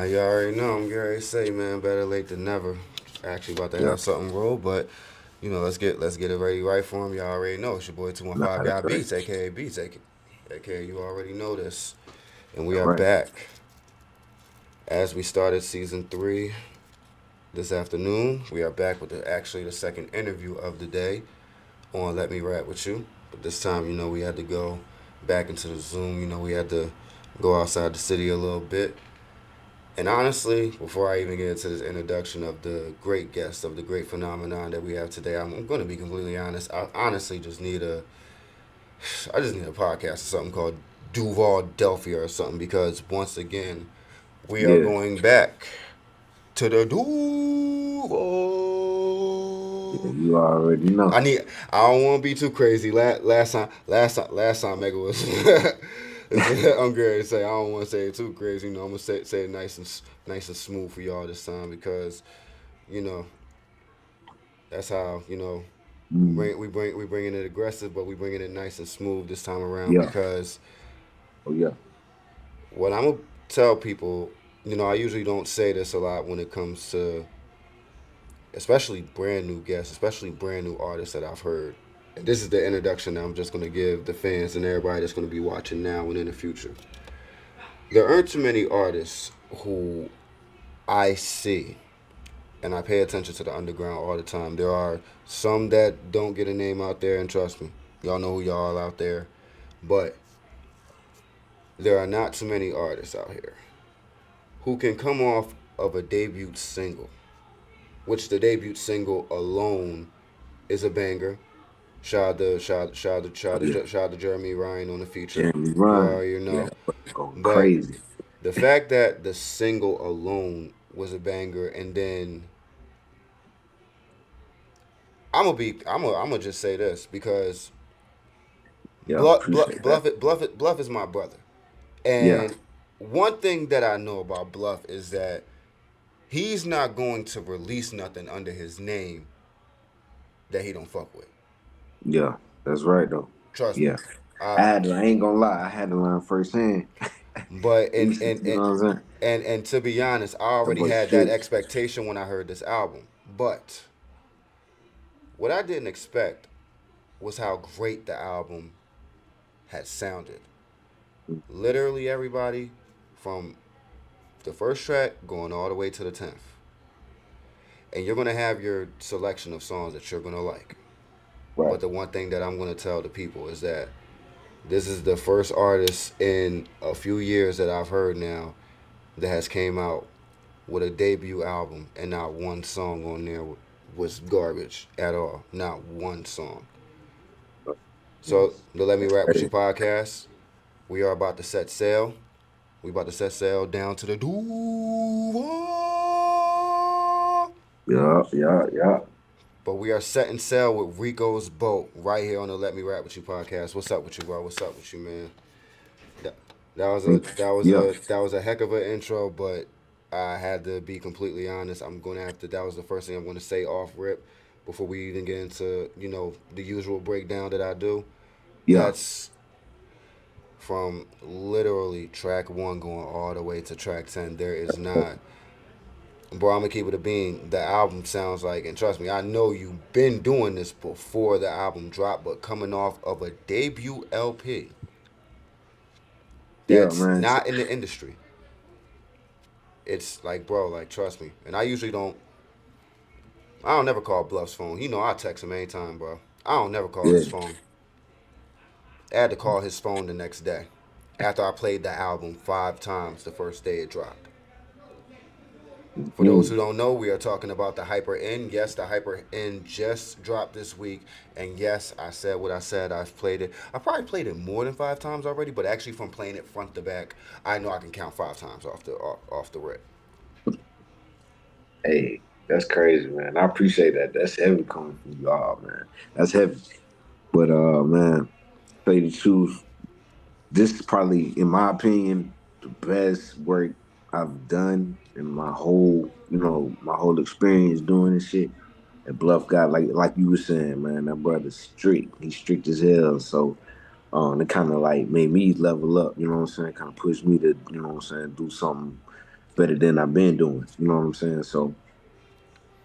You already know. I'm Gary say, man, better late than never. Actually, about to Yeah, have something roll, but let's get it ready right for him. Y'all already know it's your boy Two One nah, Five that's Guy right. Beats, aka Beats, aka you already know this, and we That's are right. back as we started season 3 this afternoon. We are back with actually the second interview of the day on Let Me Rap with You. But this time, we had to go back into the Zoom. We had to go outside the city a little bit. And honestly, before I even get into this introduction of the great guest, of the great phenomenon that we have today, I'm going to be completely honest. I honestly I just need a podcast or something called Duval Delphia or something because once again, we are Yeah, going back to the Duval. yeah, you already know. I need. I don't want to be too crazy. Last time, Mega was. I'm good to say. I don't want to say it too crazy. I'm gonna say it nice and smooth for y'all this time because you know that's how Mm, we bringing it aggressive, but we bringing it nice and smooth this time around yeah, because oh yeah, what I'm gonna tell people, I usually don't say this a lot when it comes to especially brand new guests, especially brand new artists that I've heard. And this is the introduction that I'm just going to give the fans and everybody that's going to be watching now and in the future. There aren't too many artists who I see, and I pay attention to the underground all the time. There are some that don't get a name out there, and trust me, y'all know who y'all out there. But there are not too many artists out here who can come off of a debut single, which the debut single alone is a banger. oh yeah. Shout out to Jeremy Ryan on the feature. Jeremy You Ryan, already yeah, know. that boy going But crazy. the fact that the single alone was a banger, and then I'm gonna just say this because Yeah, appreciate that. Bluff is my brother, Yeah, and one thing that I know about Bluff is that he's not going to release nothing under his name that he don't fuck with. yeah, that's right though. Trust me. Yeah, I I ain't gonna lie, I had to learn firsthand. but Recent, you know what I'm saying? and to be honest, I That already boy had that strict. expectation when I heard this album. But what I didn't expect was how great the album had sounded. Literally everybody from the first track going all the way to the 10th. And you're going to have your selection of songs that you're going to like. Right. But the one thing that I'm going to tell the people is that this is the first artist in a few years that I've heard now that has came out with a debut album and not one song on there was garbage at all. Not one song. So the Let Me That's Rap With You crazy. podcast, we are about to set sail. We about to set sail down to the Duval. Yeah, yeah, yeah. But we are setting sail with Rico's boat right here on the Let Me Rap With You podcast. What's up with you, bro? What's up with you, man? That, that was a that was Yeah, a that was a heck of an intro, but I had to be completely honest. I'm gonna have to. That was the first thing I'm gonna say off rip before we even get into the usual breakdown that I do. yeah, That's from literally track 1 going all the way to track 10. There is not. Bro, I'm gonna keep it a bean. The album sounds like, and trust me, I know you've been doing this before the album dropped, but coming off of a debut LP yeah, that's man. not in the industry, it's like, bro, like, trust me. And I don't never call Bluff's phone. I text him anytime, bro. I don't never call Yeah, his phone. I had to call his phone the next day after I played the album 5 times the first day it dropped. For those who mm, don't know, we are talking about the Hyper N. Yes, the Hyper N just dropped this week. And yes, I said what I said. I've played it. I probably played it more than 5 times already, but actually from playing it front to back, I know I can count 5 times off the rip. hey, that's crazy, man. I appreciate that. That's heavy coming from y'all, man. That's heavy. But man, say the truth, this is probably, in my opinion, the best work I've done in my whole experience doing this shit. And Bluff Gawd, like you were saying, man, that brother's strict. He's strict as hell. So it kind of like made me level up, you know what I'm saying? Kind of pushed me to, you know what I'm saying, do something, better than I've been doing. You know what I'm saying? So,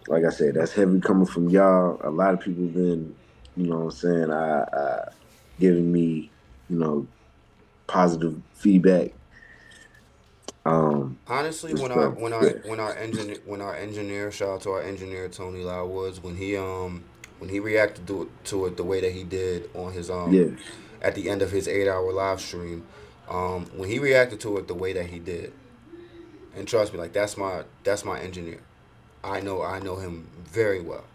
like I said, that's heavy coming from y'all. A lot of people been, you know what I'm saying, giving me, you know, positive feedback. Honestly, It's yeah, when our engineer, shout out to our engineer Tony Lowwoods, when he reacted to it the way that he did on his yeah, at the end of his 8 hour live stream, when he reacted to it the way that he did, and trust me, like that's my engineer. I know him very well.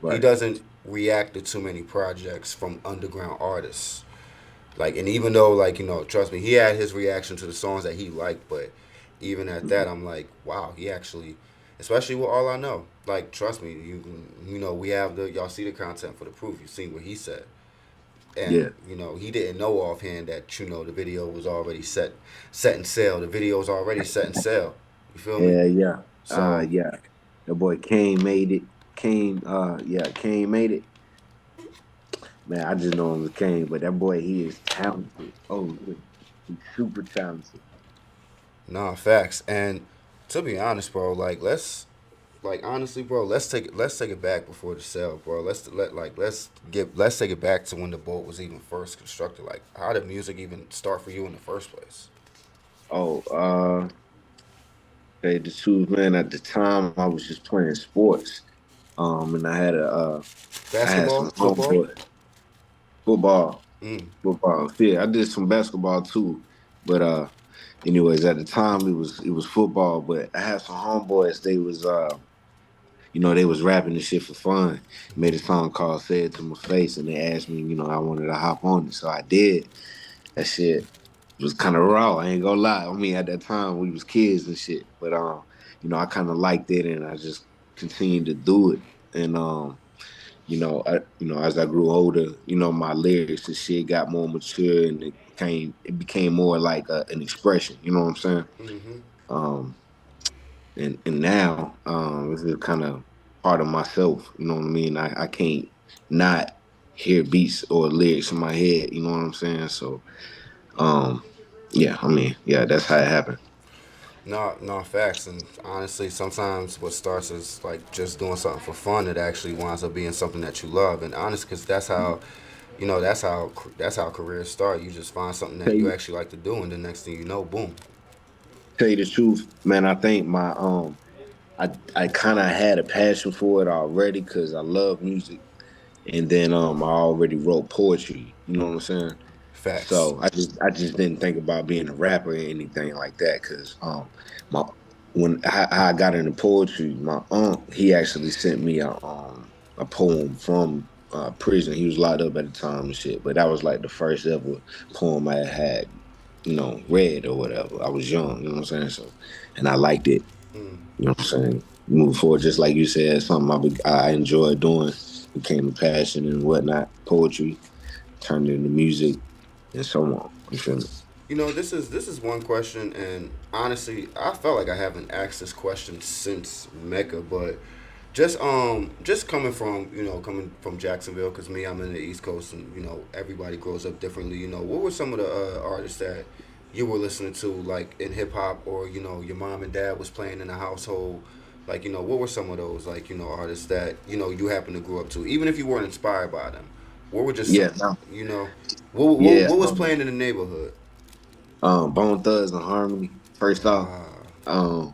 He right. doesn't react to too many projects from underground artists. Like, and even though, like, trust me, he had his reaction to the songs that he liked, but even at that, I'm like, wow, he actually, especially with All I Know, like, trust me, we have y'all see the content for the proof. You see what he said, Yeah, and he didn't know offhand that the video was already set in sail. The video was already set in sail. You feel me? yeah, yeah. So Yeah. The boy Kane made it. Kane made it. Man, I just know him as Kane, but that boy, he is talented. Oh, yeah. He's super talented. nah, facts. And to be honest, bro, like honestly, bro, let's take it back before the sale, bro. Let's take it back to when the boat was even first constructed. Like, how did music even start for you in the first place? Oh, hey, the truth, man. At the time, I was just playing sports. And I had Basketball, some football. homeboy football, Mm. football. Yeah, I did some basketball too, but anyways, at the time it was football. But I had some homeboys. They was rapping this shit for fun. Made a song called "Say It to My Face," and they asked me, I wanted to hop on it, so I did. That shit was kind of raw. I ain't gonna lie. I mean, at that time we was kids and shit, but I kind of liked it, and I just continued to do it. And as I grew older, my lyrics and shit got more mature, and it became more like an expression. You know what I'm saying? Mm-hmm. Um, and now this is kind of part of myself. You know what I mean? I can't not hear beats or lyrics in my head. You know what I'm saying? So um, yeah, I mean, yeah, that's how it happened. No, no facts. And honestly, sometimes what starts as like just doing something for fun, it actually winds up being something that you love. And honest, because that's how careers start. You just find something that Tell you you, actually like to do, and the next thing you know, boom. tell you the truth, man. I think I kind of had a passion for it already because I love music, and then I already wrote poetry. You know what I'm saying? Facts. So I just didn't think about being a rapper or anything like that because my when I got into poetry, my uncle he actually sent me a poem from prison. He was locked up at the time and shit, but that was like the first ever poem I had read or whatever. I was young, you know what I'm saying? So, and I liked it. Mm. You know what I'm saying? Move forward, just like you said, something I enjoy doing became a passion and whatnot. Poetry turned into music and so on. You feel me? This is one question, and honestly, I felt like I haven't asked this question since Mecca, but just coming from Jacksonville, because me, I'm in the East Coast, and everybody grows up differently. What were some of the artists that you were listening to, like in hip hop, or your mom and dad was playing in the household? Like, what were some of those, like, artists that you happen to grow up to, even if you weren't inspired by them? What were just Yeah, some, no, you know, what what, yeah. what was playing in the neighborhood? Bone Thugs and Harmony. First off, Ah, um,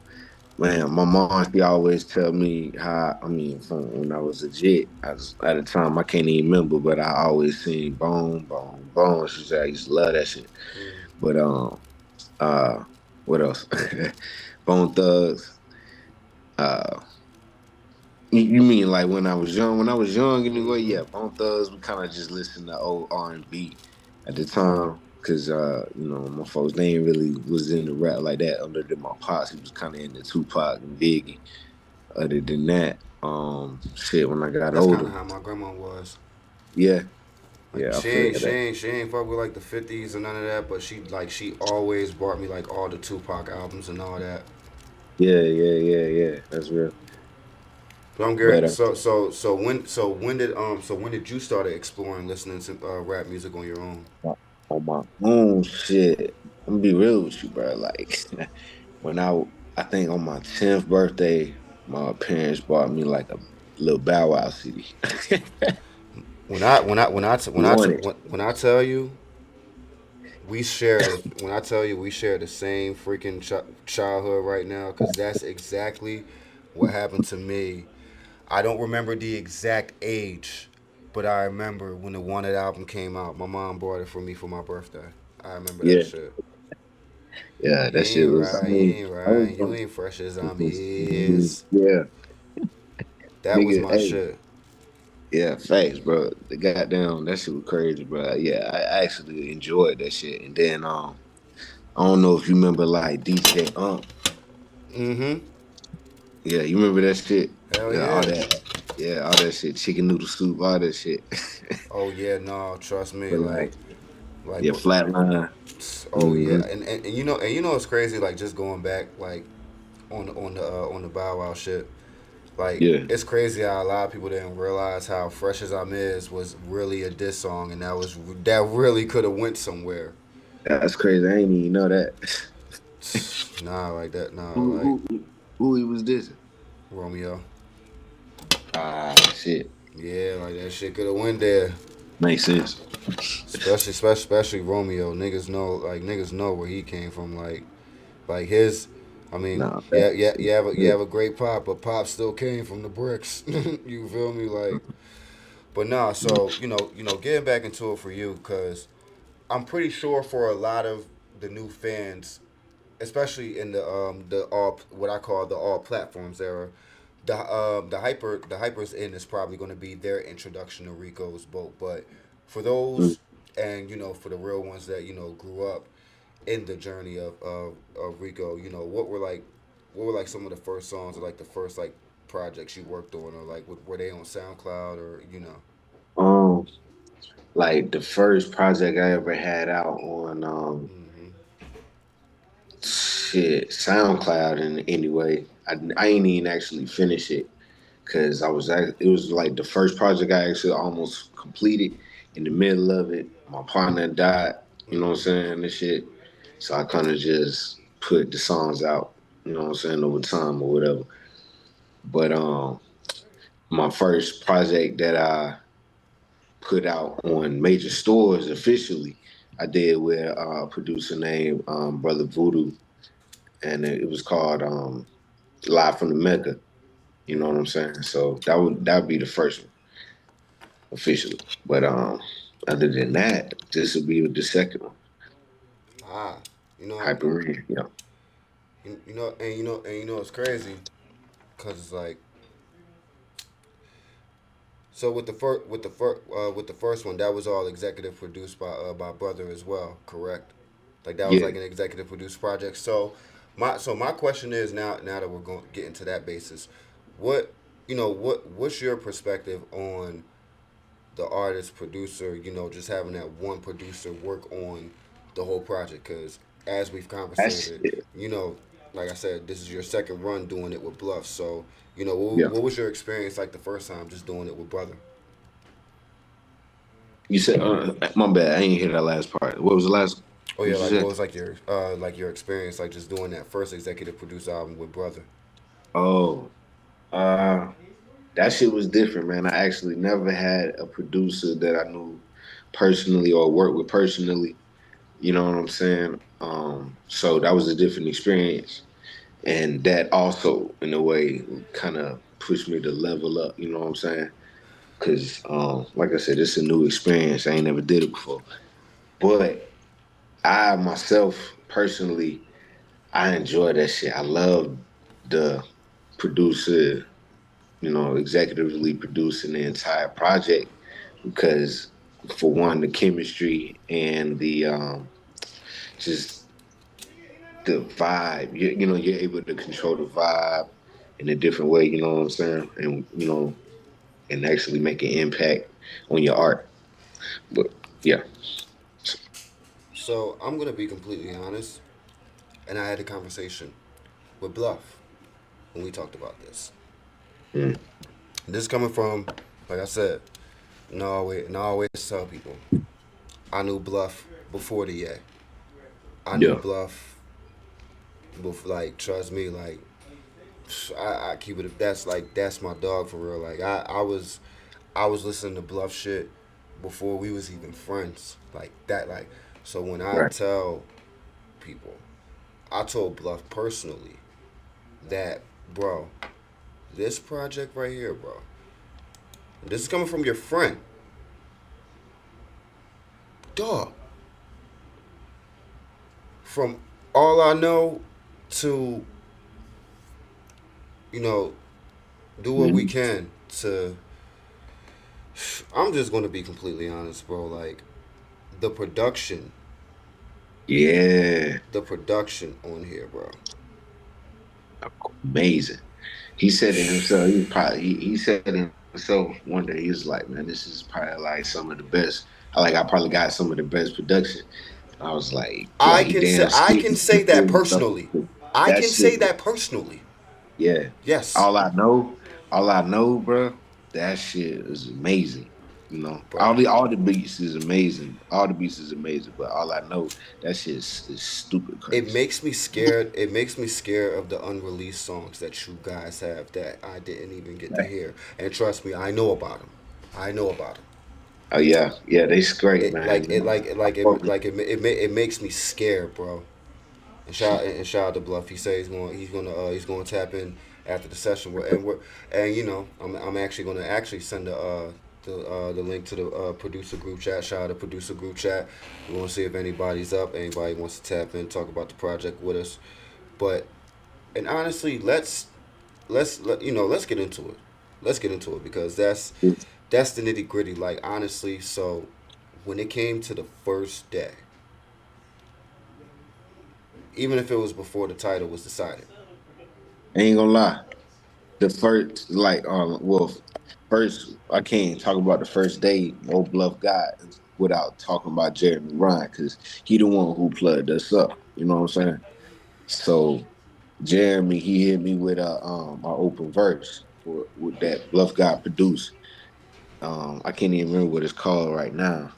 man, my mom she always tell me how. I mean, from when I was a jit, at the time I can't even remember, but I always seen Bone, Bone, Bone. She said I used to love that shit. mm, But uh, what else? Bone Thugs. Uh, you mean like when I was young? When I was young, anyway, mm-hmm. yeah. Bone Thugs. We kind of just listened to old R&B at the time, cause my folks they ain't really was into rap like that. Other than my pops, he was kind of into Tupac and Biggie. Other than that, shit. When I got That's kind older, of how my grandma was. yeah, Like, yeah, I she feel ain't she that. ain't she ain't fuck with like the 50s and none of that, but she always brought me like all the Tupac albums and all that. Yeah, yeah, yeah, yeah. That's real. But I'm But Garrett. So when did you start exploring listening to rap music on your own? on my own shit, I'm gonna be real with you, bro. Like when I I think on my 10th birthday, my parents bought me like a little Bow Wow CD. When I tell you we share the when I tell you we share the same freaking childhood right now, because that's exactly what happened to me. I don't remember the exact age, but I remember when the Wanted album came out. My mom bought it for me for my birthday. I remember that Yeah, shit. yeah, You that shit ain't was. I right. You mean, ain't I was, right. You ain't fresh as I'm is. yeah, That was nigga. my Hey, shit. yeah, facts, bro. The goddamn that shit was crazy, bro. Yeah, I actually enjoyed that shit. And then I don't know if you remember like DJ Mm-hmm. Yeah, you remember that shit? Hell Yeah, all yeah. that. Yeah, all that shit. Chicken noodle soup, all that shit. Oh yeah, no, trust me. But like, Like, yeah, flatline. oh yeah, Mm-hmm. and you know it's crazy. Like just going back, like on the Bow Wow shit. Like Yeah, it's crazy how a lot of people didn't realize how "Fresh as I'm Is" was really a diss song, and that really could have went somewhere. that's crazy. I ain't even know that. Nah, like that. Nah, who like who he was dissing? Romeo. Ah, shit. Yeah, like that shit could have went there. Makes sense. Especially Romeo. Niggas know where he came from. Like his. I mean, Nah, yeah, facts. you have a great pop, but pop still came from the bricks. You feel me? Like, but nah. So getting back into it for you, cause I'm pretty sure for a lot of the new fans, especially in the all what I call the all platforms era, the hypers in is probably going to be their introduction to Rico's boat. But for Mm. those and for the real ones that grew up in the journey of Rico, what were like some of the first songs or like the first like projects you worked on, or like were they on SoundCloud or. Um, like the first project I ever had out on Mm-hmm. shit SoundCloud in any way. I ain't even actually finish it because it was like the first project I actually almost completed. In the middle of it, my partner died. You know what I'm Mm-hmm. saying? This shit. So I kind of just put the songs out. You know what I'm saying, over time or whatever. But my first project that I put out on major stores officially, I did with a producer named Brother Voodoo, and it was called Live from the Mecca. You know what I'm saying? So that would be the first one officially. But other than that, this would be the second one. Ah, you know, Hyperreal, yeah. it's crazy because it's like so with the first one that was all executive produced by Brother as well, correct? Like that was Yeah. like an executive produced project. So my question is now that we're going get into that basis, what what's your perspective on the artist producer, just having that one producer work on the whole project? Because as we've That's conversated, it. you know, like I said, this is your second run doing it with Bluff. So, Yeah. what was your experience like the first time just doing it with Brother? You said my bad, I ain't hear that last part. What was the last Oh yeah, what you like what said? was like your experience like just doing that first executive produced album with Brother? Oh, uh that shit was different, man. I actually never had a producer that I knew personally or worked with personally. You know what I'm saying? So that was a different experience. And that also, in a way, kind of pushed me to level up. You know what I'm saying? Because, like I said, it's a new experience. I ain't never did it before. But I myself, personally, I enjoy that shit. I love the producer, executively producing the entire project because, for one, the chemistry and the just the vibe. You're able to control the vibe in a different way. You know what I'm saying? And and actually make an impact on your art. But yeah, So I'm gonna be completely honest, and I had a conversation with Bluff when we talked about this. mm, This is coming from, like I said, no, I always tell people I knew Bluff before the Yeah. I knew yeah, Bluff But like, trust me, like I keep it. That's like that's my dog for real. Like I was listening to Bluff shit before we was even friends. Like that. Like so when I Right. tell people, I told Bluff personally that, bro, this project right here, bro. This is coming from your friend, dog. From all I know to you know do what we Mhm. can to. I'm just gonna be completely honest, bro. Like the production, Yeah, the production on here, bro. amazing. He said it himself. He said it himself one day. He was like, "Man, this is probably like some of the best. I probably got some of the best production." I was like he damn I skit can say that and stuff. personally. I That can say shit. that personally. Yeah. Yes, All I know, bro. That shit is amazing. bro. All the beats is amazing. All the beats is amazing. But all I know, that shit is stupid It crazy. makes me scared. It makes me scared of the unreleased songs that you guys have that I didn't even get to hear. And trust me, I know about them. I know about them. Oh yeah, yeah, they great, It man. like it like it I like fuck it with like it makes me scared, bro. And shout out to Bluff. He says he's going to tap in after the session. And you know I'm actually going to actually send the link to the producer group chat. Shout out to producer group chat. We want to see if anybody's up. Anybody wants to tap in, talk about the project with us. But and honestly, let's get into it. Let's get into it because it. that's the nitty gritty. Like honestly, so when it came to the first day, even if it was before the title was decided, Ain't gonna lie. The first, first I can't talk about the first day, no Bluff Gawd, without talking about Jeremy Ryan because he the one who plugged us up. You know what I'm saying? So Jeremy, he hit me with a open verse with that Bluff Gawd produced. I can't even remember what it's called right now.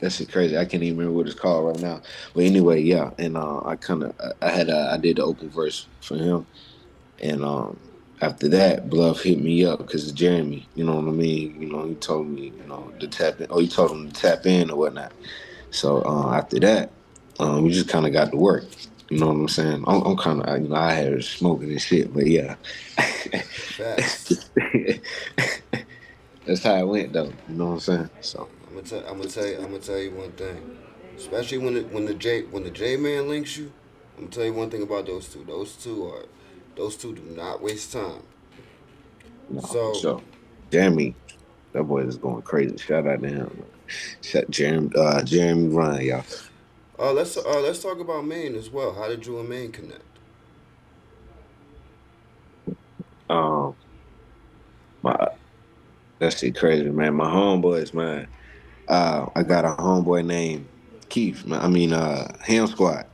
That shit crazy. I can't even remember what it's called right now. But anyway, yeah. And I did the open verse for him. And after that, Bluff hit me up because it's Jeremy. You know what I mean? He told me, to tap in. Oh, he told him to tap in or whatnot. So after that, we just kind of got to work. You know what I'm saying? I'm kind of, I had smoking and shit, but yeah, facts. that's how it went though. You know what I'm saying? So I'm gonna tell you one thing. Especially when the J man links you, I'm gonna tell you one thing about those two. Those two do not waste time. no, for So sure. Jeremy, that boy is going crazy. Shout out to him. Man. Jeremy Ryan, y'all. let's talk about Maine as well. How did you and Maine connect? Um, my that shit crazy, man. My homeboys, man. I got a homeboy named Keith. Man. I mean, Ham Squad.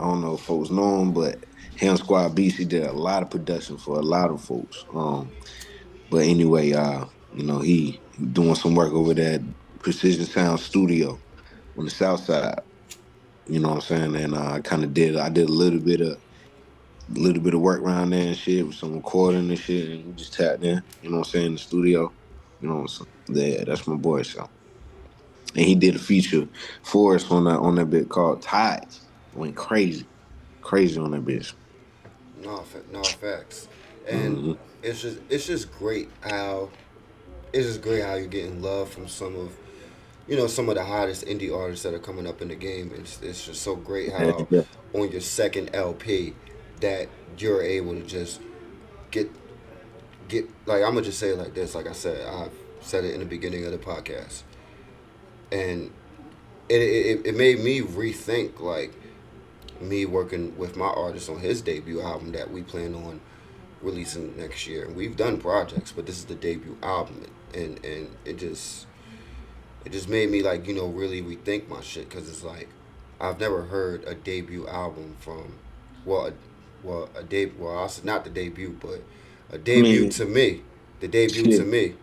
I don't know if folks know him, but Ham Squad Beats, he did a lot of production for a lot of folks. But anyway, he doing some work over there at Precision Sound Studio on the South Side. You know what I'm saying? And I did a little bit of work around there and shit with some recording and shit, and we just tapped in. You know what I'm saying? In the studio. So, yeah, that's my boy. So. And he did a feature for us on that bit called Tides. Went crazy, crazy on that bitch. No facts. And Hmm. it's just great how you're getting love from some of the hottest indie artists that are coming up in the game. It's just so great Yeah, how yeah. on your second LP that you're able to just get like I'm gonna just say it like this. Like I said, I said it in the beginning of the podcast, and it made me rethink like me working with my artist on his debut album that we plan on releasing next year. And we've done projects, but this is the debut album, and it just made me like really rethink my shit because it's like I've never heard a debut album from well, a debut. Well, I said not the debut, but a I debut mean, to me. The debut to shit. me,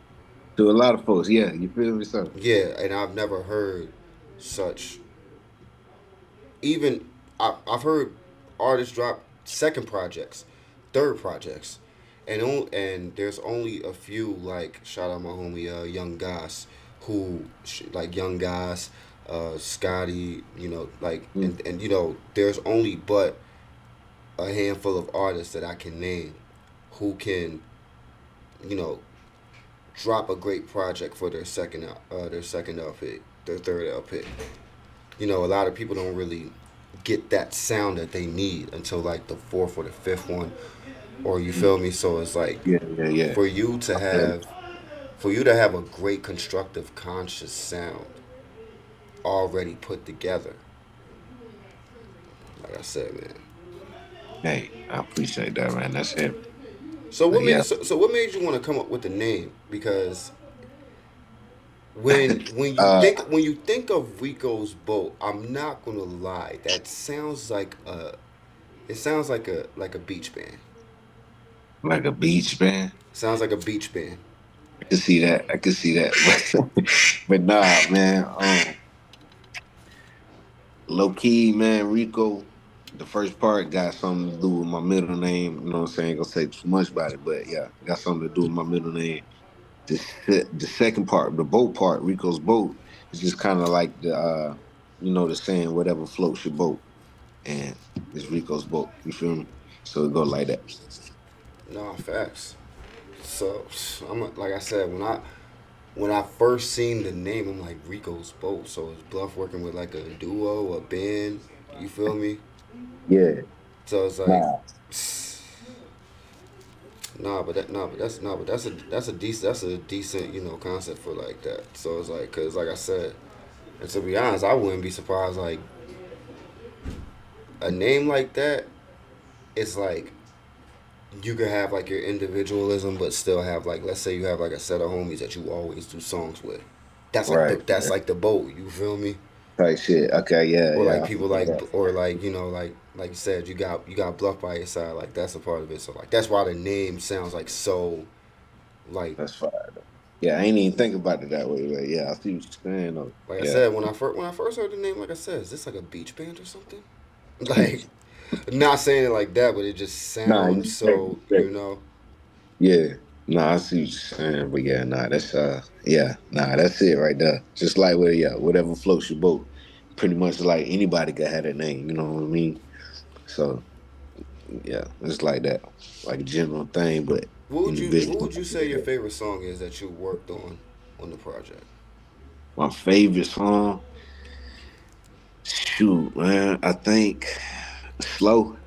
To a lot of folks, yeah. You feel me, so? yeah. And I've never heard such. Even I've heard artists drop second projects, third projects, and there's only a few, like shout out my homie Young Goss, who like Young Goss, Scotty, like Mm. and there's only but a handful of artists that I can name who can you know drop a great project for their second LP, their third LP. A lot of people don't really get that sound that they need until like the fourth or the fifth one, or you feel me. So it's like Yeah, yeah, yeah. for you to Yeah. have for you to have a great constructive conscious sound already put together. Like I said, man. Hey, I appreciate that, man. That's heavy. So But what yeah. made so what made you want to come up with the name? Because when you uh, think of Rico's boat, I'm not gonna lie, that sounds like a beach band. like a beach band. Sounds like a beach band. I can see that. I can see that. But nah, man. Low key, man. Rico. The first part got something to do with my middle name. You know what I'm saying? Ain't gonna say too much about it, but yeah, got something to do with my middle name. The second part, the boat part, Rico's boat, is just kind of like the saying, whatever floats your boat, and it's Rico's boat. You feel me? So it go like that. No facts. So like I said, when I first seen the name, I'm like Rico's boat. So is Bluff working with like a duo, a band? You feel me? Yeah. So it's like, Nah. but that's a decent concept for like that. So it's like, cause like I said, and to be honest, I wouldn't be surprised like a name like that. It's like you could have like your individualism, but still have like, let's say you have like a set of homies that you always do songs with. Right. That's like the boat. You feel me? Type shit. Okay. Yeah. Or like Yeah. I people feel like, that. or like like you said, you got Bluff by your side. Like that's a part of it. So like that's why the name sounds like so like That's fine. Yeah, I ain't even think about it that way, but yeah, I see what you're saying though. like I Yeah. said, when I first heard the name, like I said, is this like a beach band or something? Like, not saying it like that, but it just Nah, you sounds straight, you so, straight. Yeah. Nah, I see what you're saying, but yeah, nah, that's yeah, nah, that's it right there. Just like whatever floats your boat. Pretty much like anybody could have that name, you know what I mean? So yeah, it's like that. Like a general thing, but What individual. would you say your favorite song is that you worked on the project? My favorite song, shoot, man, I think slow.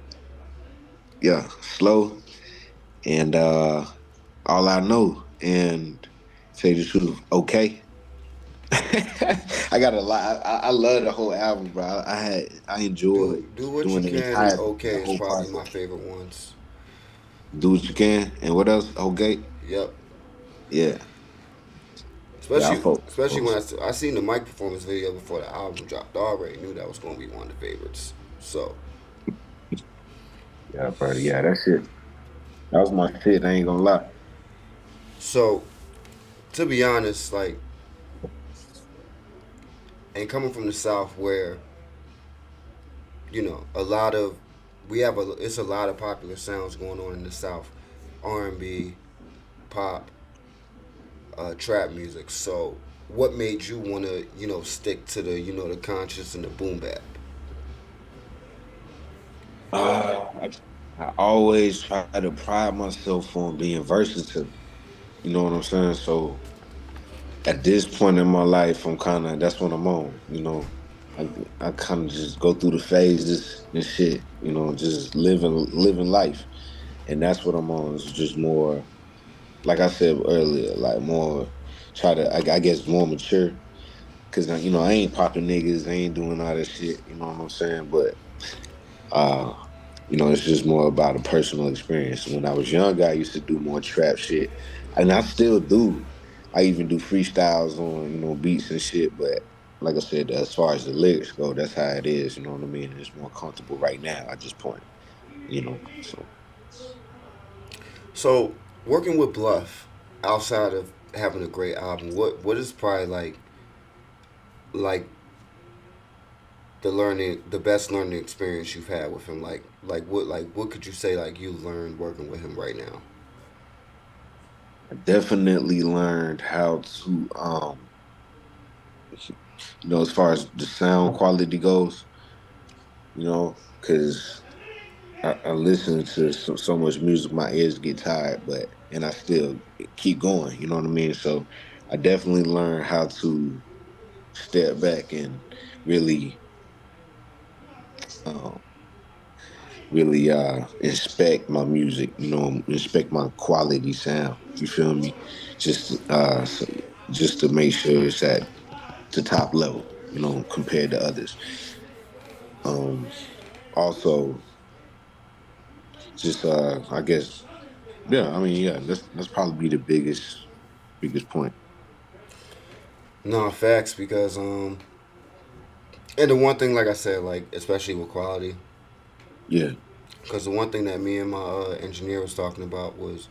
Yeah, slow. And all I know, and say the truth, okay. I got a lot. I love the whole album, bro. I enjoyed Do what you doing the can and entire the okay is whole probably my process. favorite ones. Do what you can, and what else? Okay, Yep. yeah, yeah. Especially when I seen the mic performance video before the album dropped. I already knew that was gonna be one of the favorites. So Yeah, bro. Yeah, that shit. That was my shit. I ain't gonna lie. so to be honest, like, and coming from the South where a lot of it's a lot of popular sounds going on in the South, R&B, pop, trap music. So what made you want to stick to the conscious and the boom bap? I always try to pride myself on being versatile. You know what I'm saying? So at this point in my life, that's what I'm on. I I kind of just go through the phases and shit. Just living life, and that's what I'm on. It's just more, like I said earlier, like more try to, I guess, more mature. Cause I ain't popping niggas, I ain't doing all that shit. You know what I'm saying? But uh, it's just more about a personal experience. When I was younger, I used to do more trap shit, and I still do. I even do freestyles on beats and shit. But like I said, as far as the lyrics go, that's how it is. You know what I mean? And it's more comfortable right now at this point. So So working with Bluff, outside of having a great album, what is probably like the best learning experience you've had with him? Like what could you say like you learned working with him right now? I definitely learned how to as far as the sound quality goes, because I listen to so much music, my ears get tired, and I still keep going. You know what I mean? So I definitely learned how to step back and really, um, really inspect my music. Inspect my quality sound. You feel me? Just to make sure it's at the top level. Compared to others. Um, Also, just I guess, yeah. I mean, yeah. That's probably the biggest point. No facts because and the one thing like I said like especially with quality Yeah, because the one thing that me and my engineer was talking about was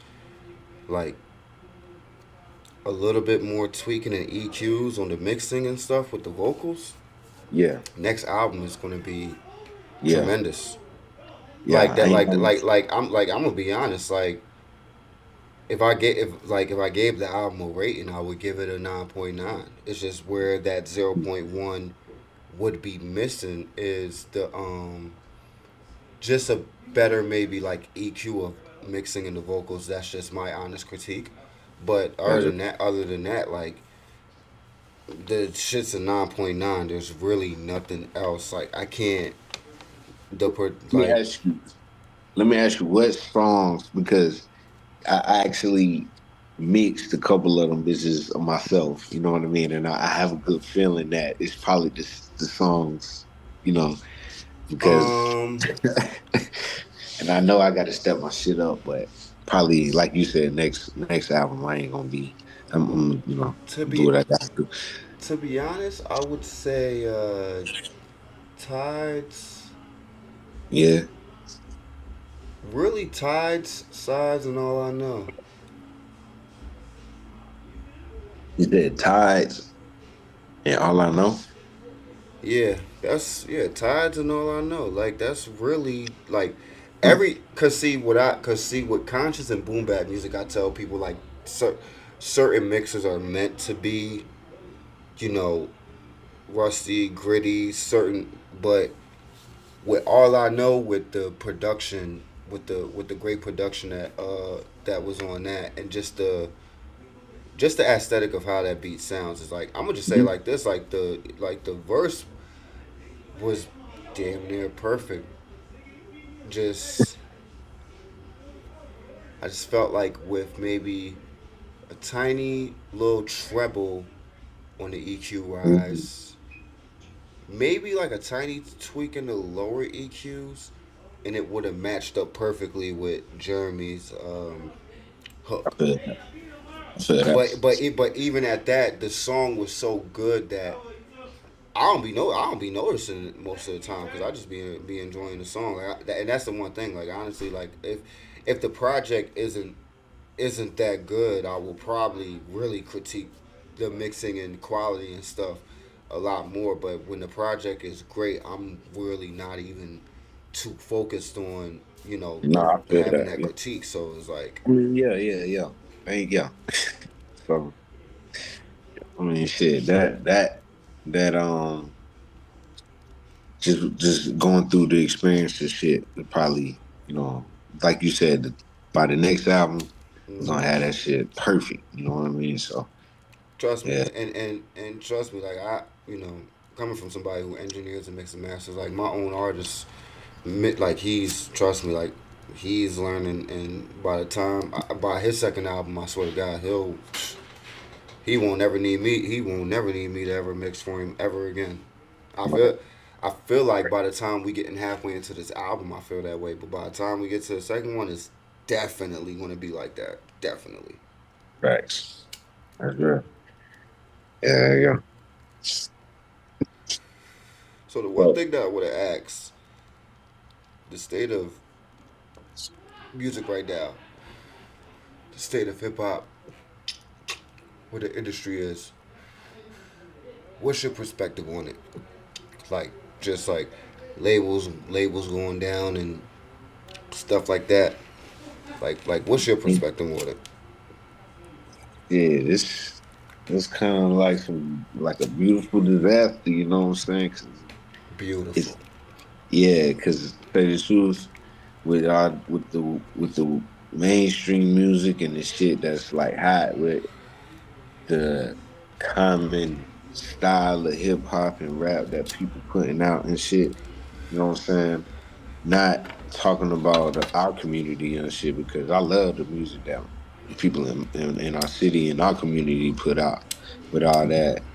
like a little bit more tweaking and EQs on the mixing and stuff with the vocals. yeah, Next album is going to be yeah, tremendous. yeah. I ain't gonna. I'm gonna be honest. Like if I gave the album a rating, I would give it a 9.9. It's just where that 0.1 would be missing is the just a better maybe like EQ of mixing in the vocals. That's just my honest critique. But That's other than that, like the shit's a 9.9. There's really nothing else. Like I can't Let me like ask you. Let me ask you what songs because I actually mixed a couple of them bitches myself. You know what I mean, and I have a good feeling that it's probably the songs. You know, because um and I know I got to step my shit up, but probably like you said, next album I ain't gonna be. I'm to do be what I got to do. to be honest, I would say Tides, Yeah, really Tides, Sides, and All I Know. you said tides, and all I know. Yeah, Tides and All I Know. Like that's really like every cause see with conscious and boom bap music, I tell people like certain mixers are meant to be, you know, rusty, gritty, certain, but with All I Know with the production with the great production that was on that and just the aesthetic of how that beat sounds is like I'm gonna just say Mhm. like this like the verse was damn near perfect. Just I just felt like with maybe a tiny little treble on the EQ Mhm. rise, maybe like a tiny tweak in the lower EQs, and it would have matched up perfectly with Jeremy's I hook. feel that. I feel that. But even at that, the song was so good that I don't be noticing it most of the time because I just be enjoying the song. And that's the one thing. Like honestly, like if the project isn't that good, I will probably really critique the mixing and quality and stuff a lot more. But when the project is great, I'm really not even too focused on No, I feel having that. that Yeah. critique. So it's like I mean, yeah, yeah, yeah. Yeah. So I mean, shit. That just going through the experience and shit. Probably like you said, by the next album, we're gonna mm-hmm. have that shit perfect. You know what I mean? So Trust me, yeah. and trust me, like coming from somebody who engineers and mixes and masters, like my own artist, like he's trust me, like he's learning, and by the time by his second album, I swear to God, he won't never need me. He won't never need me to ever mix for him ever again. I feel. I feel like by the time we getting halfway into this album, I feel that way. But by the time we get to the second one, it's definitely going to be like that. Definitely. Facts. That's real. Yeah, yeah. So the one Well, thing that I would have asked, the state of music right now, the state of hip hop, where the industry is. What's your perspective on it? Like just like labels going down and stuff like that. Like what's your perspective on it? Yeah, this kind of like some like a beautiful disaster. You know what I'm saying? 'Cause Beautiful. it's yeah, because say the truth, with the mainstream music and the shit that's like hot with the common style of hip hop and rap that people putting out and shit. You know what I'm saying? Not talking about our community and shit because I love the music that people in our city and our community put out, but all that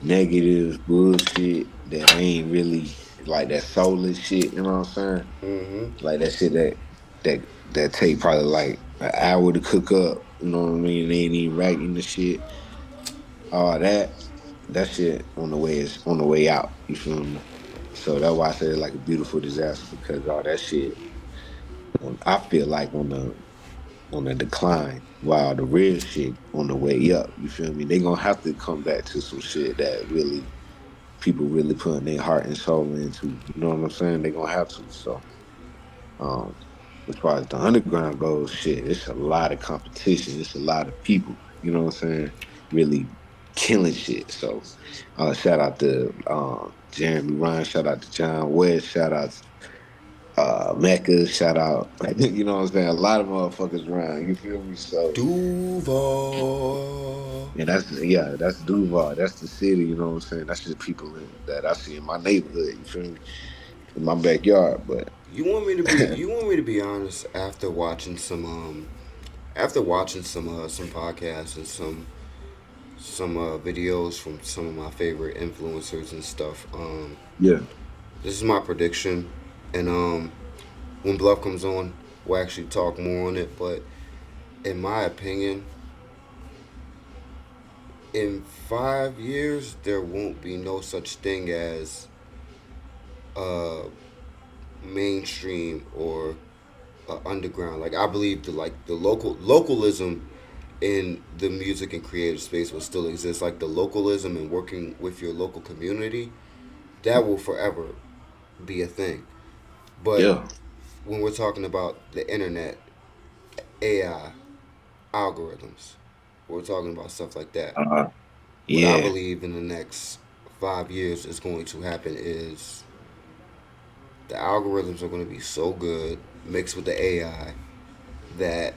negative bullshit that ain't really like that soulless shit. You know what I'm saying? Mm-hmm. Like that shit that take probably like an hour to cook up. You know what I mean? They ain't even racking the shit. All that shit on the way out. You feel me? So that's why I said it's like a beautiful disaster because all that shit I feel like on the decline while the real shit on the way up. You feel me? They gonna have to come back to some shit that really people really putting their heart and soul into. You know what I'm saying? They gonna have to. So um as far as the underground goes, shit, it's a lot of competition. It's a lot of people, you know what I'm saying, really killing shit. So shout out to Jeremy Ryan, shout out to John West, shout out Mecca, shout out, you know what I'm saying? A lot of motherfuckers around, you feel me? So Duval. and that's Duval, that's the city, you know what I'm saying? That's just people that I see in my neighborhood, you feel me? In my backyard, but You want me to be honest after watching some podcasts and some videos from some of my favorite influencers and stuff. yeah, This is my prediction, and when Bluff comes on, we'll actually talk more on it. But in my opinion, in 5 years, there won't be no such thing as uh, mainstream or underground. Like I believe the localism in the music and creative space will still exist. Like the localism and working with your local community, that will forever be a thing. But yeah, when we're talking about the internet, AI, algorithms, we're talking about stuff like that. uh, What I yeah, believe in the next 5 years is going to happen is the algorithms are going to be so good mixed with the AI that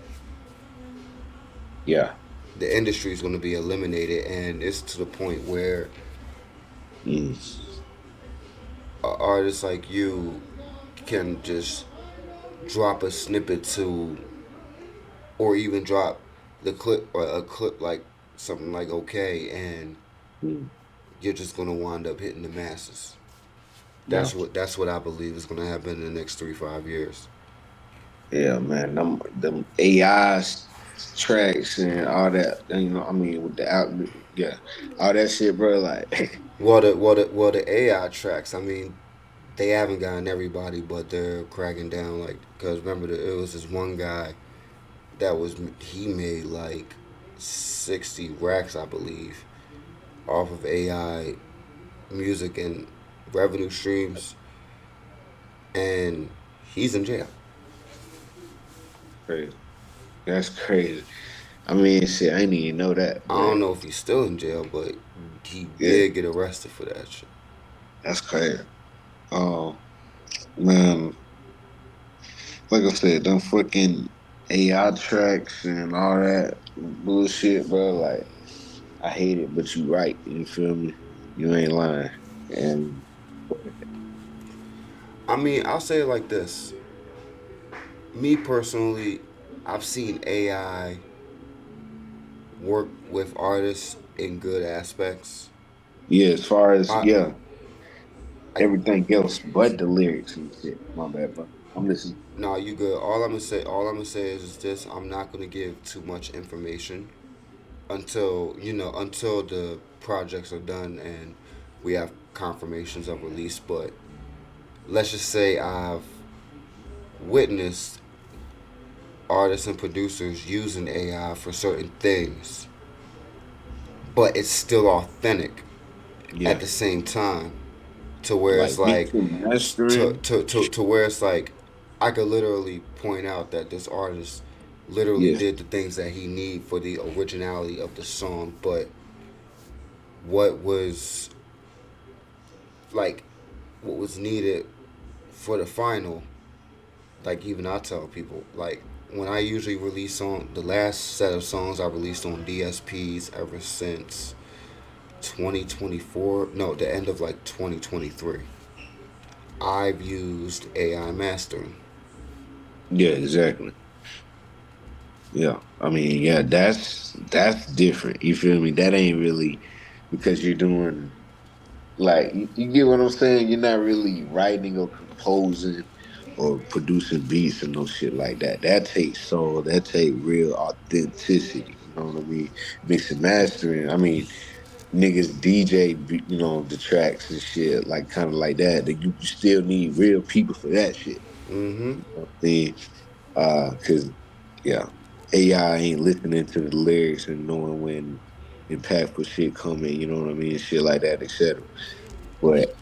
yeah. the industry is going to be eliminated, and it's to the point where Mm. artists like you can just drop a snippet to, or even drop the clip or a clip like something like okay, and Mm. you're just going to wind up hitting the masses. Yeah. That's what I believe is going to happen in the next 3 5 years. Yeah, man. Them AI tracks and all that, you know, I mean, with the out, yeah, all that shit, bro. Like, Well, the AI tracks. I mean, they haven't gotten everybody, but they're cracking down. Like, cause remember, it was this one guy that was he made like 60 racks, I believe, off of AI music and revenue streams, and he's in jail. crazy. That's crazy. I mean, shit, I didn't even know that, I don't but know if he's still in jail, but he yeah, did get arrested for that shit. that's crazy. Oh man, like I said, them fucking AI tracks and all that bullshit, bro. Like, I hate it, but you right. You feel me? You ain't lying. And I mean, I'll say it like this: me personally, I've seen AI work with artists in good aspects. yeah, as far as I, yeah, I everything else but the lyrics and shit. My bad, bro. I'm listening. No, you good. All I'm gonna say is this: I'm not gonna give too much information until the projects are done and we have confirmations of release. But let's just say I've witnessed artists and producers using AI for certain things, but it's still authentic at Yeah, the same time. to where it's Like like mixing, mastering. to where it's like I could literally point out that this artist literally Yes. did the things that he need for the originality of the song, but what was like what was needed for the final, like even I tell people, like when I usually release on the last set of songs I released on DSPs ever since 2024, no, the end of like 2023, I've used AI mastering. Yeah, exactly. Yeah. I mean, yeah, that's different. You feel me? That ain't really because you're doing like you get what I'm saying? You're not really writing or composing or producing beats and no shit like that. That takes soul. That take real authenticity. You know what I mean? Mixing mastering. I mean, niggas DJ, the tracks and shit, like kind of like that. That you still need real people for that shit. Mm-hmm. You know what I mean? Cause yeah, AI ain't listening to the lyrics and knowing when impactful shit coming. You know what I mean? Shit like that, etc. But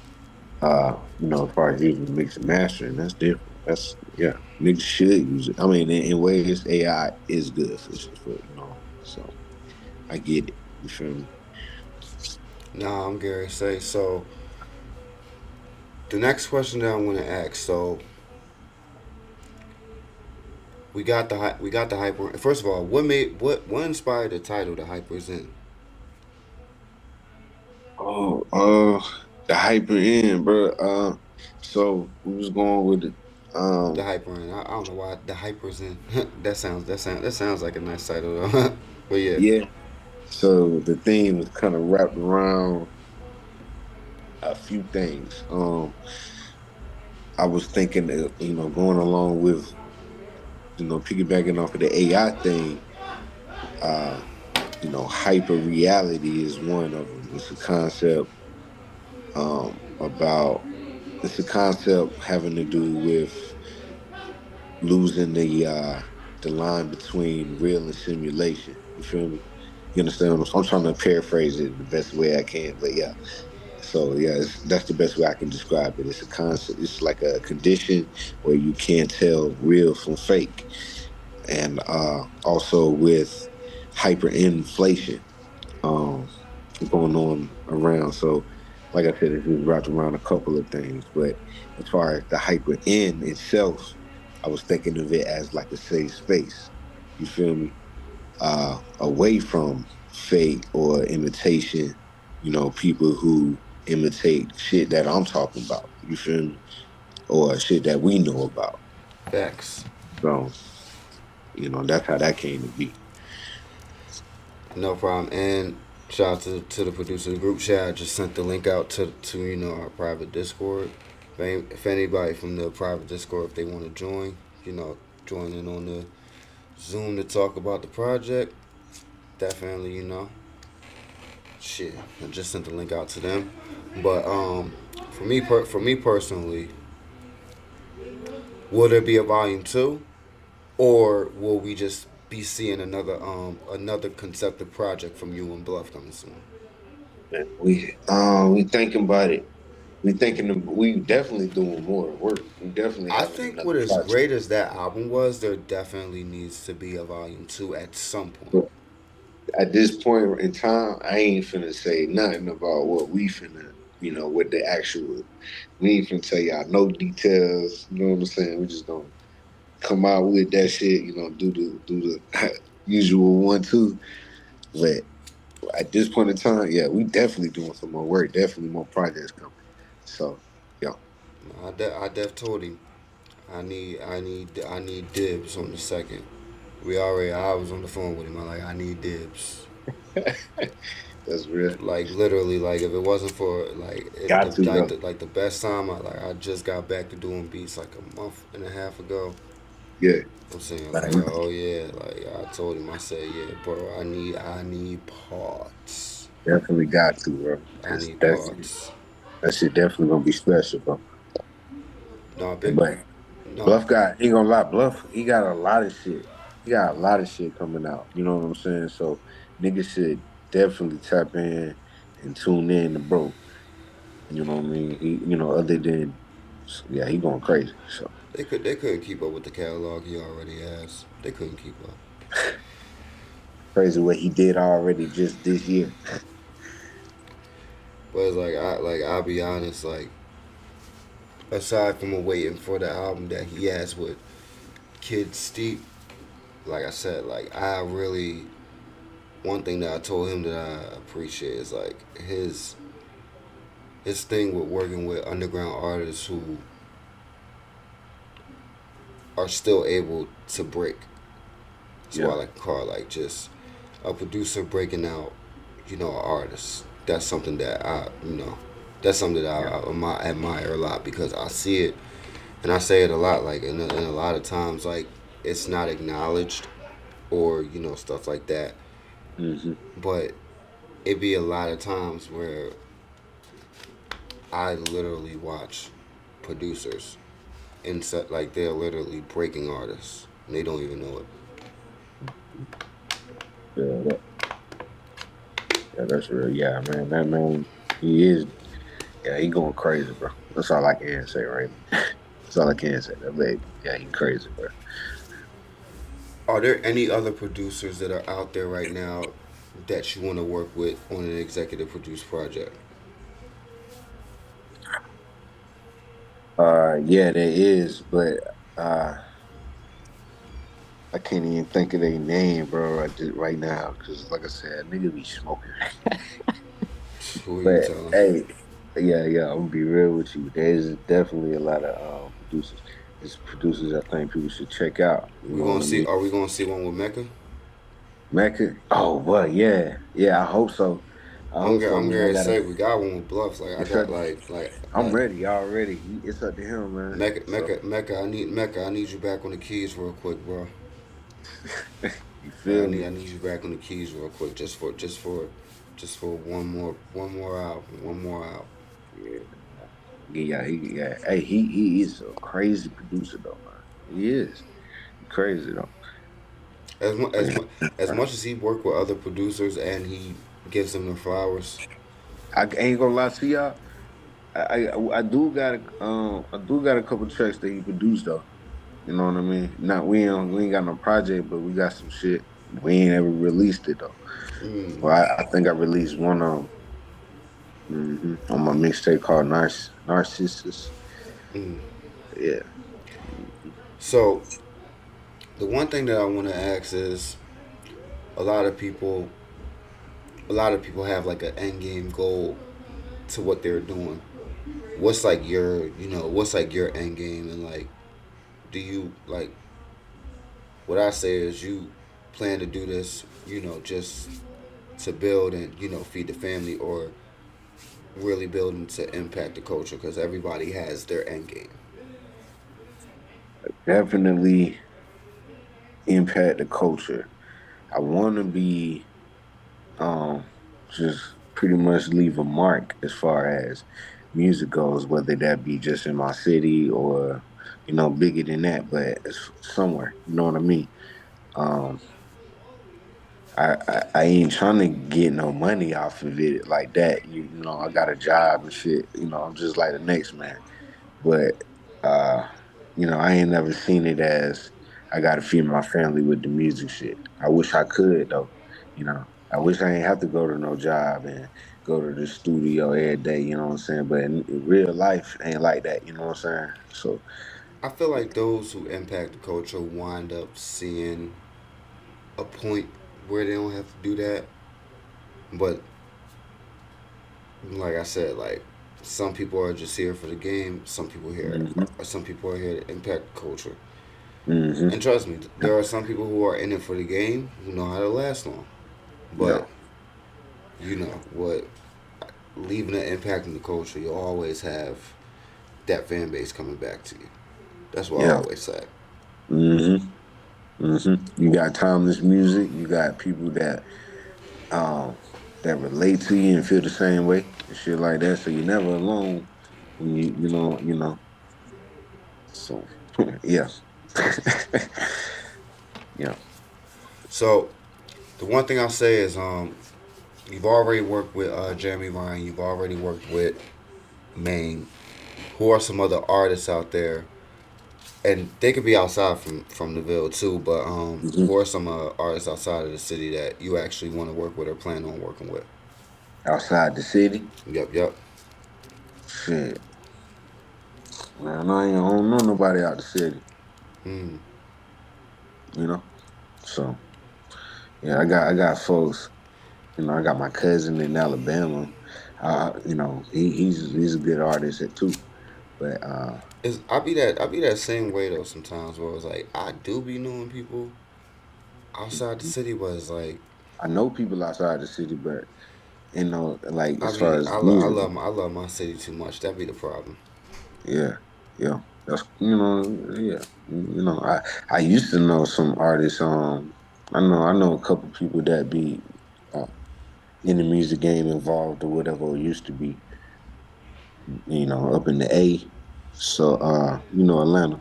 as far as using mix and mastering, that's different. That's yeah, niggas should use it. I mean, in ways, AI is good for. So I get it. You feel me? Nah, I'm Gary say so. The next question that I want to ask. So we got the hyper. First of all, what inspired the title, the hypers in Oh, the hyper end, bro. So we was going with it. the Um, hyper in? I don't know why the hypers in. That sounds like a nice title though. But yeah, yeah. So the theme was kind of wrapped around a few things. I was thinking that, going along with, piggybacking off of the AI thing, uh, hyper reality is one of them. It's a concept about, it's a concept having to do with losing the line between real and simulation. You feel me? You understand? I'm trying to paraphrase it the best way I can, but yeah. So yeah, that's the best way I can describe it. It's a concept. It's like a condition where you can't tell real from fake, and also with hyperinflation um, going on around. So, like I said, it's wrapped around a couple of things. But as far as the hyper in itself, I was thinking of it as like a safe space. You feel me? Away from fake or imitation. People who imitate shit that I'm talking about. You feel me? Or shit that we know about. facts. So, that's how that came to be. No problem. And shout out to the producer of the group chat. I just sent the link out to our private Discord. If anybody from the private Discord, if they want to join, join in on the Zoom to talk about the project, definitely, shit. I just sent the link out to them. But for me personally, will there be a volume two, or will we just be seeing another concepted project from you and Bluff coming soon? We thinking about it. We definitely doing more work. We definitely I having think another what as project. great as that album was, there definitely needs to be a volume two at some point. But at this point in time, I ain't finna say nothing about what we finna, what the actual. We ain't finna tell y'all no details. You know what I'm saying? We just gonna come out with that shit. Do the usual 1-2. But at this point in time, yeah, we definitely doing some more work. Definitely more projects coming. So, yeah. I def told him I need dibs on the second. I was on the phone with him. I'm like, I need dibs. That's real. Like literally, like if it wasn't for like it, Got to though. like the best time, I just got back to doing beats like a month and a half ago. Yeah. I'm saying Like, like, oh yeah, like I told him, I said, yeah, bro, I need parts. definitely got to, bro. I Cause need that's parts. that shit definitely gonna be special, bro. No, big, But no, Bluff got he gonna lie, Bluff, he got a lot of shit. He got a lot of shit coming out. You know what I'm saying? So niggas should definitely tap in and tune in to bro. You know what I mean? Other than yeah, he going crazy. So They couldn't keep up with the catalog he already has. They couldn't keep up. crazy what he did already just this year. But it's like I'll be honest, like aside from waiting for the album that he has with Kid Steep, like I said, like I really one thing that I told him that I appreciate is like his thing with working with underground artists who are still able to break. That's why I Yeah. like to call like just a producer breaking out, an artist. That's something that that's something that Yeah. I admire a lot because I see it and I say it a lot. Like, and a lot of times, like it's not acknowledged or stuff like that. Hmm. But it be a lot of times where I literally watch producers and set like they're literally breaking artists and they don't even know it. Yeah. Yeah, that's real. Yeah, man. That man, he is. Yeah, he going crazy, bro. That's all I can say, right? That's all I can say. That baby. Yeah, he crazy, bro. Are there any other producers that are out there right now that you want to work with on an executive produced project? Yeah, there is, but uh, I can't even think of their name, bro, right now, because like I said, nigga be smoking. Who are you But telling? hey, yeah, I'm gonna be real with you. There's definitely a lot of producers. It's producers I think people should check out. You We know gonna what I see? mean? Are we gonna see one with Mecca? Mecca. Oh, well, yeah, yeah. I hope so. I hope so, I'm man. I gonna gotta. say we got one with Bluffs. Like I It's got up. I'm like ready already. It's up to him, man. So Mecca. Mecca. I need you back on the keys real quick, bro. you Like feel me? I need you back on the keys real quick, just for one more album, one more album. Yeah, yeah. Hey, he is a crazy producer though, man. He is crazy though. As mu- as Man, mu- as much as he worked with other producers and he gives them their flowers, I ain't gonna lie to y'all. I do got a couple tracks that he produced though. You know what I mean? Not we ain't got no project, but we got some shit. We ain't ever released it though. mm, Well, I think I released one on my mixtape called Narcissus. mm. Yeah. So the one thing that I want to ask is a lot of people, a lot of people have like an end game goal to what they're doing. What's like what's like your end game and like, do you like? What I say is you plan to do this, just to build and feed the family, or really building to impact the culture because everybody has their end game. Definitely impact the culture. I want to be um just pretty much leave a mark as far as music goes, whether that be just in my city or bigger than that, but it's somewhere. You know what I mean? Um, I ain't trying to get no money off of it like that. I got a job and shit. I'm just like the next man. But uh, I ain't never seen it as I gotta feed my family with the music shit. I wish I could though. I wish I ain't have to go to no job and go to the studio every day. You know what I'm saying? But in real life, ain't like that. You know what I'm saying? So I feel like those who impact the culture wind up seeing a point where they don't have to do that. But like I said, like some people are just here for the game. hmm Some people are here to impact the culture. hmm And trust me, there are some people who are in it for the game who know how to last long. yeah, But what, leaving an impact in the culture, you'll always have that fan base coming back to you. That's what I yeah. always say. hmm You got timeless music. You got people um that relate to you and feel the same way and shit like that. So you're never alone when you know. So yeah, yeah. So the one thing I'll say is, you've already worked with Jeremy Ryan. You've already worked with Maine, who are some other artists out there, and they could be outside from the Ville too. But Hmm. who are some artists outside of the city that you actually want to work with or plan on working with? Outside the city, Yep, yep. shit, man, I don't know nobody out the city, Mm. you know. So yeah, I got folks. I got my cousin in Alabama. He's a good artist too. But Is I be that same way though sometimes where it's like I do be knowing people outside the city, but it's like I know people outside the city, but like I as far be as I music, love I love my city too much. That be the problem. yeah, yeah, that's yeah. I used to know some artists. I know a couple people that be uh, in the music game involved or whatever, or used to be. Up in the A. So Atlanta.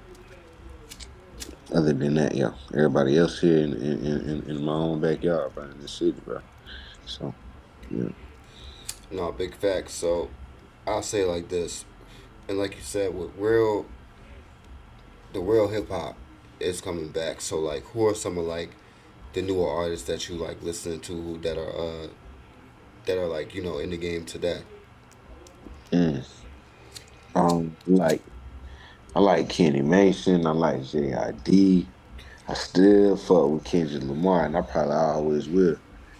Other than that, yeah, everybody else here in my own backyard, bro, in the city, bro. So yeah. No, big facts. So I'll say it like this, and like you said, with real the real hip hop is coming back. So like, who are some of like the newer artists that you like listening to that are like in the game today? Mm. Like I like Kenny Mason. I like JID. I still fuck with Kendrick Lamar, and I probably always will.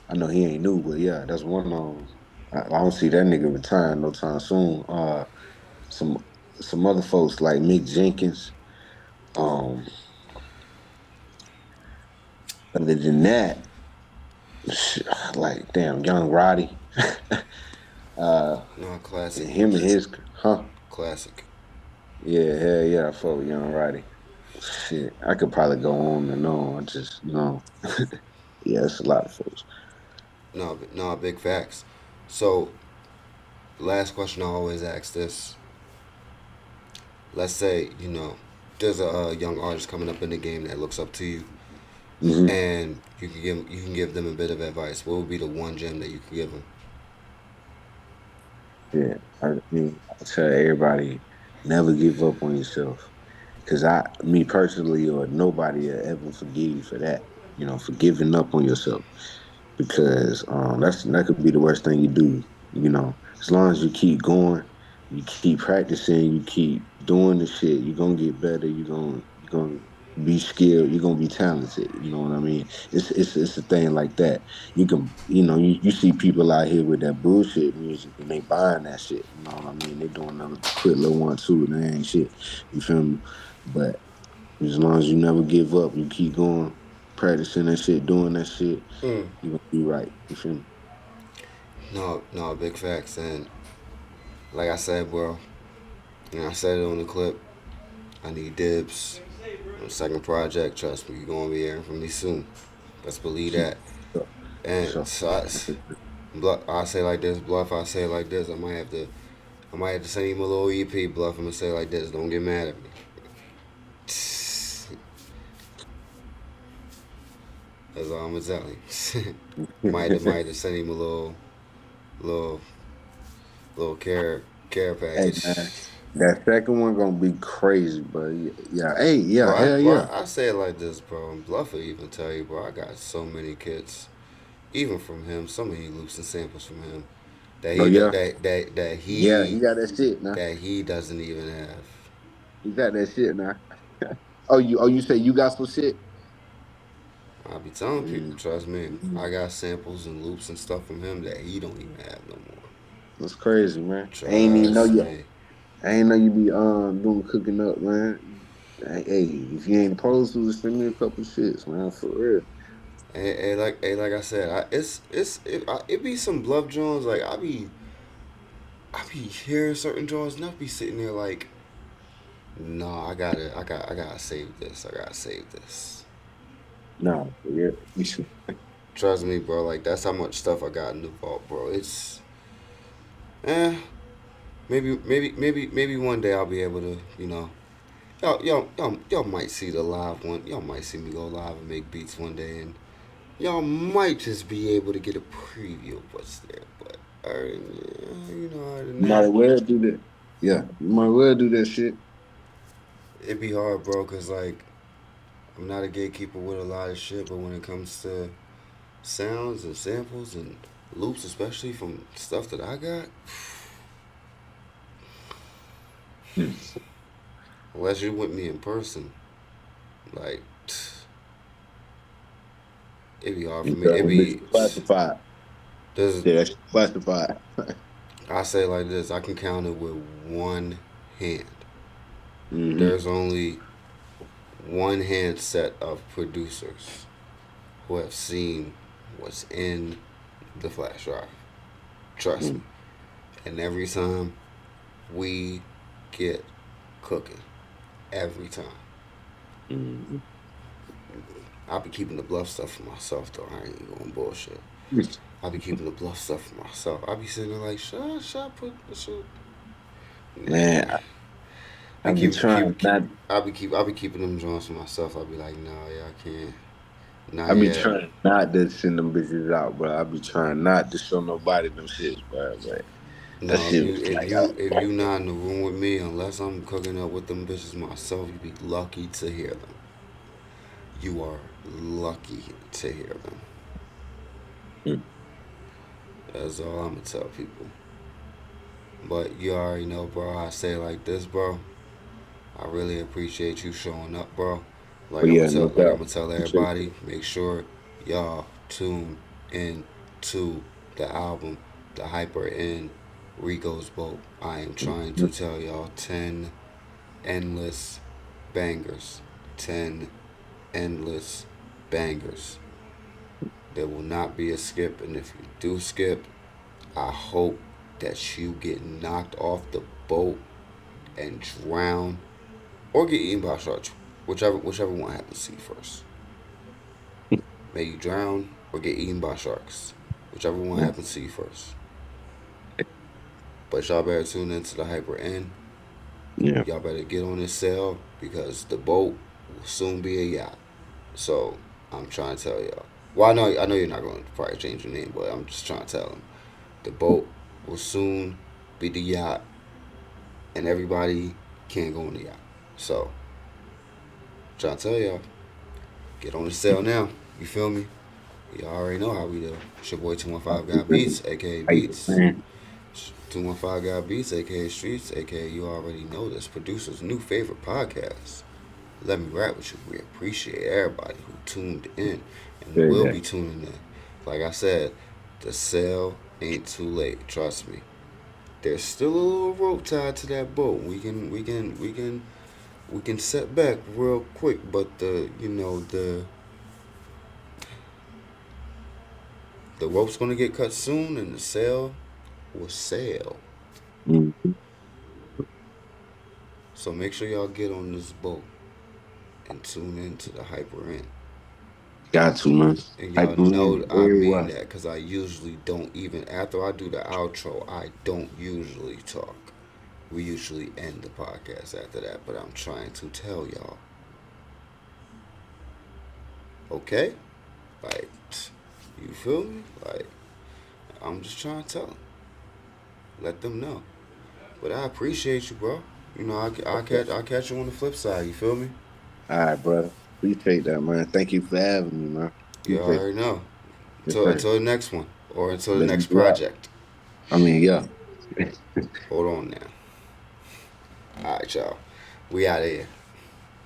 I know he ain't new, but yeah, that's one of them. I don't see that nigga retiring no time soon. Some some other folks like Mick Jenkins. Um, Other than that, like damn, Young Roddy. No, classic, Him and his, huh? classic. Yeah, hell yeah, I fuck with Young Roddy. Shit, I could probably go on and on. I just, yeah, it's a lot of folks. No, no, big facts. So last question I always ask this. Let's say there's a young artist coming up in the game that looks up to you, Hmm. and you can give them a bit of advice. What would be the one gem that you could give them? Yeah, I tell everybody, never give up on yourself. Cause me personally, or nobody will ever forgive you for that. For giving up on yourself. Because that could be the worst thing you do. As long as you keep going, you keep practicing, you keep doing the shit, you're gonna get better. You're gonna be skilled. You're gonna be talented. You know what I mean? It's a thing like that. You see people out here with that bullshit music and they buying that shit. You know what I mean? They doing a quick little 1 2 and they ain't shit. You feel me? But as long as you never give up, you keep going, practicing that shit, doing that shit, Mm. you gonna be right. You feel me? No, no, big facts. And like I said, bro, and I said it on the clip. I need dibs on the second project. Trust me, you're gonna be hearing from me soon. Let's believe that. So, for And sure. so I say like this, Bluff. I say like this. I might have to send him a little EP, Bluff. I'm gonna say like this. Don't get mad at me. That's all I'm gonna tell him. might have sent him a little, little care Hey package. man, that second one gonna be crazy, but yeah, hey, yeah, Bro, hell yeah. I say it like this, bro. Bluff will even tell you, bro. I got so many kits, even from him. So many loops and samples from him that Oh he yeah, yeah, he got that shit now. that he doesn't even have. He got that shit now. Oh you say you got some shit? I be telling people, Mm, trust me, mm, I got samples and loops and stuff from him that he don't even have no more. that's crazy, man. I ain't even know Trust you. me. I ain't know you be doing cooking up, man. Hey, if you ain't opposed to it, send me a couple shits, man, for real. Like I said, it be some bluff Jones. Like I be hearing certain Jones, and I be sitting there like, no, I gotta save this. I gotta save this. Nah, for real. Trust me, bro. Like that's how much stuff I got in the vault, bro. It's eh. Maybe one day I'll be able to, y'all might see the live one. Y'all might see me go live and make beats one day, and y'all might just be able to get a preview of what's there. But other than You might that, as well do that. Yeah, you might well do that shit. It'd be hard, bro, cause like I'm not a gatekeeper with a lot of shit, but when it comes to sounds and samples and loops, especially from stuff that I got, Hmm. unless you're with me in person, like it'd be hard for You me. got It'd them be bitches classified. there's Yeah, that's classified. I say it like this: I can count it with one hand. Hmm. There's only one hand set of producers who have seen what's in the flash drive. Trust me. And every time we get cooking, every time. Mm-hmm. I'll be keeping the bluff stuff for myself though. I ain't going bullshit. I'll be keeping the bluff stuff for myself. I'll be sitting there like, shut, put the shit. Man, Nah. I Be be keep trying keep keep. not. I'll be keeping them joints for myself. I'll be like, no, yeah, I can't. I Not be yet. trying not to send them bitches out, bro. I be trying not to show nobody them shits, bro. But that No, if shit you was if like, you if you not in the room with me, unless I'm cooking up with them bitches myself, you be lucky to hear them. You are lucky to hear them. That's all I'm gonna tell people. But you already know, bro. I say it like this, bro. I really appreciate you showing up, bro. oh yeah, no I'm doubt. gonna tell Appreciate everybody, it. make sure y'all tune in to the album, the Hyper in Rico's Boat. I am trying to tell y'all 10 endless bangers. 10 endless bangers. There will not be a skip, and if you do skip, I hope that you get knocked off the boat and drown or get eaten by a shark, whichever one happens to you first. May you drown or get eaten by sharks, whichever one happens to you first. But y'all better tune into the Hyper N. Yeah, Y'all better get on this sail because the boat will soon be a yacht. So I'm trying to tell y'all. Well, I know you're not going to probably change your name, but I'm just trying to tell them the boat will soon be the yacht, and everybody can't go on the yacht. So I'm trying to tell y'all, get on the sail now. You feel me? You already know how we do. It's your boy 215 Got Beats, aka hyper, Beats. man. 215 Got Beats, aka Streets, aka you already know this. Producer's new favorite podcast. Let me rap with you. We appreciate everybody who tuned in and Very will that. be tuning in. Like I said, the sale ain't too late. Trust me. There's still a little rope tied to that boat. We can set back real quick, but the rope's gonna get cut soon, and the sail will sail. Mm. So make sure y'all get on this boat and tune in to the Hyper End. Got to, man. And y'all Hyper, man. know I Very mean well. that because I usually don't even, after I do the outro, I don't usually talk. We usually end the podcast after that, but I'm trying to tell y'all, okay? Like, you feel me? Like, I'm just trying to tell them, let them know. But I appreciate you, bro. I catch you on the flip side. You feel me? All right, brother. Appreciate that, man. Thank you for having me, man. You Appreciate it. already know. Yes, Until sir. the next one or until the Let me next be out. project. I mean, yeah. Hold on now. All right, y'all. We out of here.